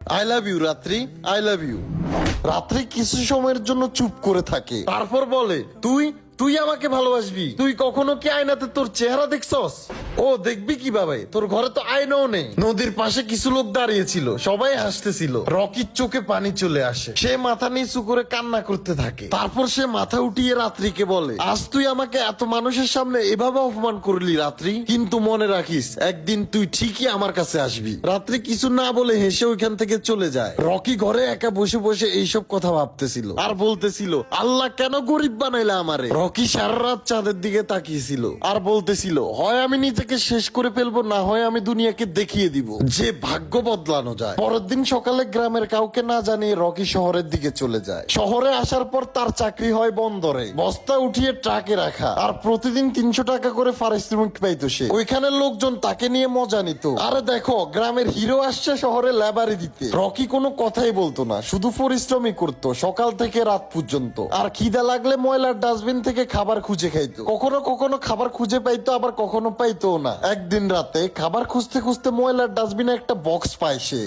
I love you রাত্রি, I love you. রাত্রি কিছু সময়ের জন্য চুপ করে থাকে, তারপর বলে, তুই তুই আমাকে ভালোবাসবি? তুই কখনো কি আয়নাতে তোর চেহারা দেখছস? ও দেখবি কিভাবে, তোর ঘরে তো আয়নাও নেই। নদীর পাশে কিছু লোক দাঁড়িয়ে ছিল, সবাই হাসতেছিল। রকির চোখে পানি চলে আসে, সে মাথা নিচু করে কান্না করতে থাকে। তারপর সে মাথা উঠিয়ে রাত্রিকে বলে, আজ তুই আমাকে এত মানুষের সামনে এভাবে অপমান করলি রাত্রি, কিন্তু মনে রাখিস একদিন তুই ঠিকই আমার কাছে আসবি। রাত্রি কিছু না বলে হেসে ওইখান থেকে চলে যায়। রকি ঘরে একা বসে বসে এইসব কথা ভাবতেছিল আর বলতেছিল, আল্লাহ কেন গরিব বানাইলা আমারে। রকি সারা রাত চাঁদের দিকে তাকিয়েছিল আর বলতেছিল, হয় আমি নিজেকে শেষ করে ফেলবো, না হয় আমি দুনিয়াকে দেখিয়ে দিব যে ভাগ্য বদলানো যায়। পরের দিন সকালে গ্রামের কাউকে না জানিয়ে রকি শহরের দিকে চলে যায়। শহরে আসার পর তার চাকরি হয় বন্দরে, বস্তা উঠিয়ে ট্রাকে রাখা, আর প্রতিদিন 300 টাকা করে পারিশ্রমিক পাইতো সে। ওইখানের লোকজন তাকে নিয়ে মজা নিত। আরে দেখো, গ্রামের হিরো আসছে শহরে লেবারি দিতে। রকি কোনো কথাই বলতো না, শুধু পরিশ্রমই করতো সকাল থেকে রাত পর্যন্ত। আর খিদা লাগলে ময়লার ডাস্টবিন থেকে খাবার খুঁজে খাইতো। কখনো কখনো খাবার খুঁজে পাইতো, আবার কখনো পাইতো না। একদিন রাতে খাবার খুঁজতে খুঁজতে ময়লার ডাস্টবিনে একটা বক্স পায় সে।